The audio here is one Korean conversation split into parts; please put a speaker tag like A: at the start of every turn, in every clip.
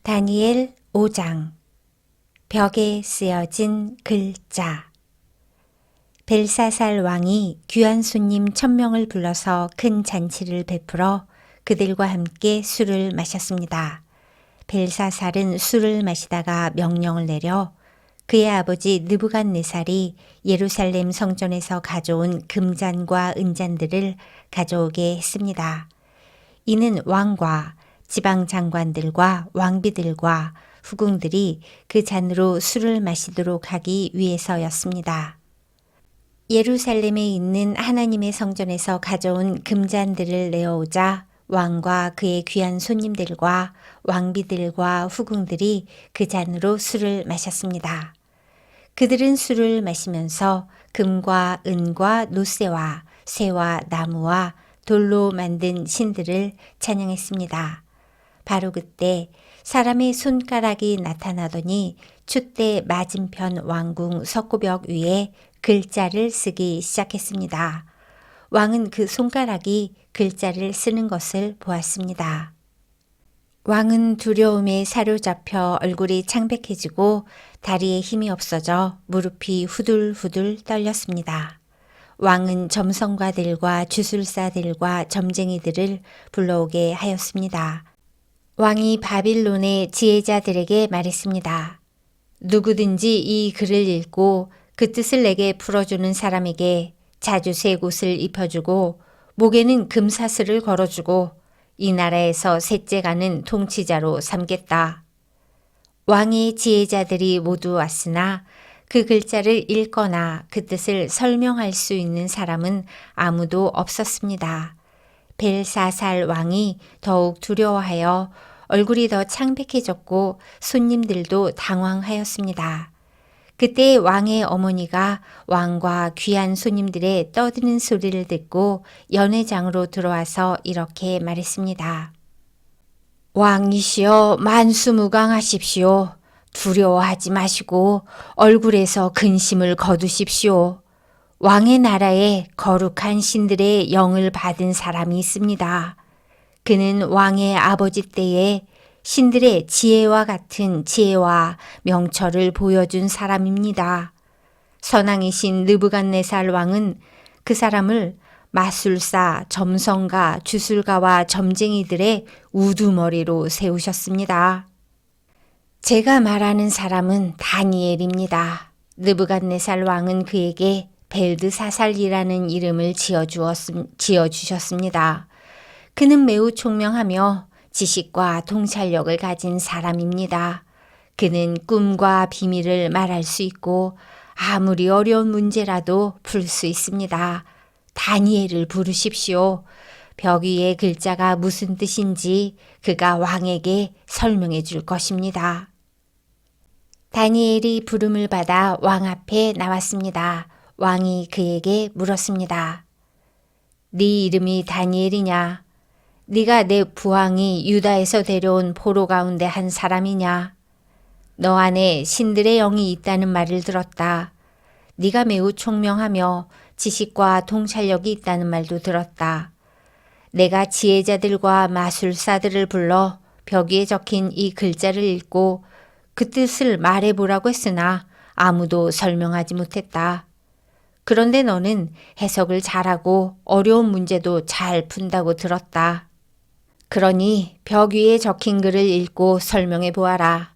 A: 다니엘 5장. 벽에 쓰여진 글자. 벨사살 왕이 귀한 손님 1000명을 불러서 큰 잔치를 베풀어 그들과 함께 술을 마셨습니다. 벨사살은 술을 마시다가 명령을 내려 그의 아버지 느부갓네살이 예루살렘 성전에서 가져온 금잔과 은잔들을 가져오게 했습니다. 이는 왕과 지방 장관들과 왕비들과 후궁들이 그 잔으로 술을 마시도록 하기 위해서였습니다. 예루살렘에 있는 하나님의 성전에서 가져온 금잔들을 내어오자 왕과 그의 귀한 손님들과 왕비들과 후궁들이 그 잔으로 술을 마셨습니다. 그들은 술을 마시면서 금과 은과 노쇠와 쇠와 나무와 돌로 만든 신들을 찬양했습니다. 바로 그때 사람의 손가락이 나타나더니 촛대 맞은편 왕궁 석고벽 위에 글자를 쓰기 시작했습니다. 왕은 그 손가락이 글자를 쓰는 것을 보았습니다. 왕은 두려움에 사로잡혀 얼굴이 창백해지고 다리에 힘이 없어져 무릎이 후들후들 떨렸습니다. 왕은 점성가들과 주술사들과 점쟁이들을 불러오게 하였습니다. 왕이 바빌론의 지혜자들에게 말했습니다. 누구든지 이 글을 읽고 그 뜻을 내게 풀어주는 사람에게 자주 세 곳을 입혀주고 목에는 금사슬을 걸어주고 이 나라에서 셋째 가는 통치자로 삼겠다. 왕의 지혜자들이 모두 왔으나 그 글자를 읽거나 그 뜻을 설명할 수 있는 사람은 아무도 없었습니다. 벨사살 왕이 더욱 두려워하여 얼굴이 더 창백해졌고 손님들도 당황하였습니다. 그때 왕의 어머니가 왕과 귀한 손님들의 떠드는 소리를 듣고 연회장으로 들어와서 이렇게 말했습니다. 왕이시여 만수무강하십시오. 두려워하지 마시고 얼굴에서 근심을 거두십시오. 왕의 나라에 거룩한 신들의 영을 받은 사람이 있습니다. 그는 왕의 아버지 때에 신들의 지혜와 같은 지혜와 명철을 보여준 사람입니다. 선왕이신 느부갓네살 왕은 그 사람을 마술사, 점성가, 주술가와 점쟁이들의 우두머리로 세우셨습니다. 제가 말하는 사람은 다니엘입니다. 느부갓네살 왕은 그에게 벨드사살이라는 이름을 지어주셨습니다. 그는 매우 총명하며 지식과 통찰력을 가진 사람입니다. 그는 꿈과 비밀을 말할 수 있고 아무리 어려운 문제라도 풀 수 있습니다. 다니엘을 부르십시오. 벽 위의 글자가 무슨 뜻인지 그가 왕에게 설명해 줄 것입니다. 다니엘이 부름을 받아 왕 앞에 나왔습니다. 왕이 그에게 물었습니다. 네 이름이 다니엘이냐? 네가 내 부왕이 유다에서 데려온 포로 가운데 한 사람이냐? 너 안에 신들의 영이 있다는 말을 들었다. 네가 매우 총명하며 지식과 통찰력이 있다는 말도 들었다. 내가 지혜자들과 마술사들을 불러 벽 위에 적힌 이 글자를 읽고 그 뜻을 말해보라고 했으나 아무도 설명하지 못했다. 그런데 너는 해석을 잘하고 어려운 문제도 잘 푼다고 들었다. 그러니 벽 위에 적힌 글을 읽고 설명해 보아라.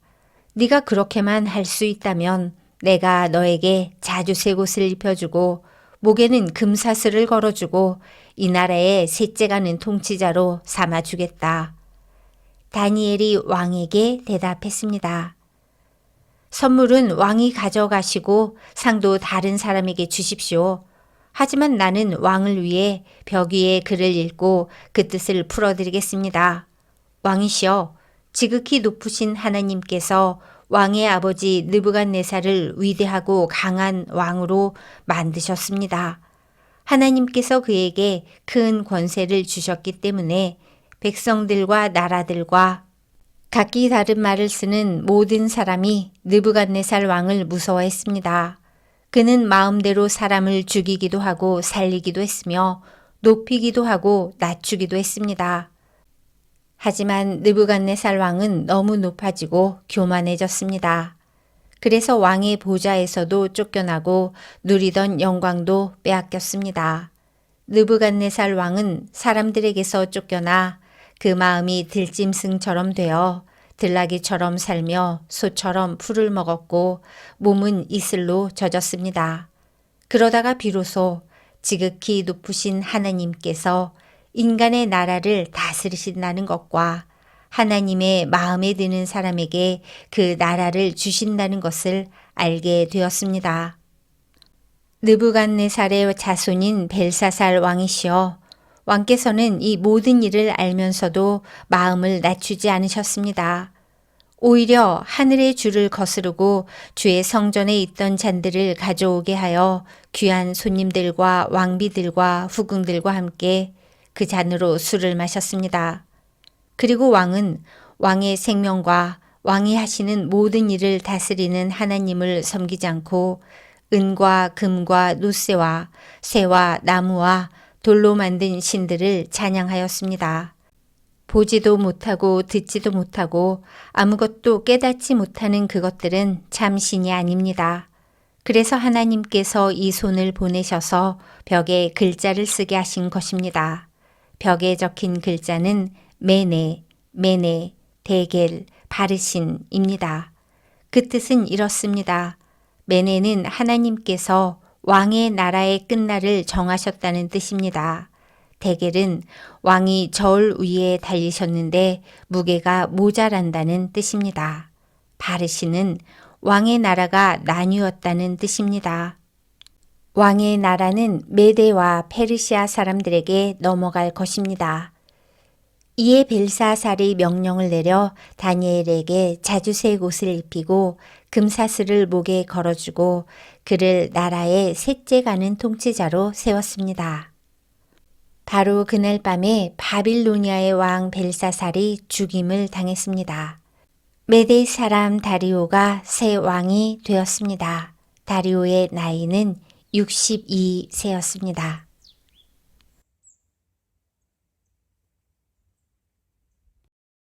A: 네가 그렇게만 할 수 있다면 내가 너에게 자주 세 곳을 입혀주고 목에는 금사슬을 걸어주고 이 나라의 셋째 가는 통치자로 삼아주겠다. 다니엘이 왕에게 대답했습니다. 선물은 왕이 가져가시고 상도 다른 사람에게 주십시오. 하지만 나는 왕을 위해 벽 위에 글을 읽고 그 뜻을 풀어드리겠습니다. 왕이시여, 지극히 높으신 하나님께서 왕의 아버지 느부갓네살을 위대하고 강한 왕으로 만드셨습니다. 하나님께서 그에게 큰 권세를 주셨기 때문에 백성들과 나라들과 각기 다른 말을 쓰는 모든 사람이 느부갓네살 왕을 무서워했습니다. 그는 마음대로 사람을 죽이기도 하고 살리기도 했으며 높이기도 하고 낮추기도 했습니다. 하지만 느부갓네살 왕은 너무 높아지고 교만해졌습니다. 그래서 왕의 보좌에서도 쫓겨나고 누리던 영광도 빼앗겼습니다. 느부갓네살 왕은 사람들에게서 쫓겨나 그 마음이 들짐승처럼 되어 들나귀처럼 살며 소처럼 풀을 먹었고 몸은 이슬로 젖었습니다. 그러다가 비로소 지극히 높으신 하나님께서 인간의 나라를 다스리신다는 것과 하나님의 마음에 드는 사람에게 그 나라를 주신다는 것을 알게 되었습니다. 느부갓네살의 자손인 벨사살 왕이시여, 왕께서는 이 모든 일을 알면서도 마음을 낮추지 않으셨습니다. 오히려 하늘의 주를 거스르고 주의 성전에 있던 잔들을 가져오게 하여 귀한 손님들과 왕비들과 후궁들과 함께 그 잔으로 술을 마셨습니다. 그리고 왕은 왕의 생명과 왕이 하시는 모든 일을 다스리는 하나님을 섬기지 않고 은과 금과 노쇠와 쇠와 나무와 돌로 만든 신들을 찬양하였습니다. 보지도 못하고 듣지도 못하고 아무것도 깨닫지 못하는 그것들은 참 신이 아닙니다. 그래서 하나님께서 이 손을 보내셔서 벽에 글자를 쓰게 하신 것입니다. 벽에 적힌 글자는 메네, 메네, 데겔, 바르신입니다. 그 뜻은 이렇습니다. 메네는 하나님께서 왕의 나라의 끝날을 정하셨다는 뜻입니다. 데겔은 왕이 저울 위에 달리셨는데 무게가 모자란다는 뜻입니다. 바르신은 왕의 나라가 나뉘었다는 뜻입니다. 왕의 나라는 메대와 페르시아 사람들에게 넘어갈 것입니다. 이에 벨사살이 명령을 내려 다니엘에게 자주색 옷을 입히고 금사슬을 목에 걸어주고 그를 나라의 셋째 가는 통치자로 세웠습니다. 바로 그날 밤에 바빌로니아의 왕 벨사살이 죽임을 당했습니다. 메대 사람 다리오가 새 왕이 되었습니다. 다리오의 나이는 62세였습니다.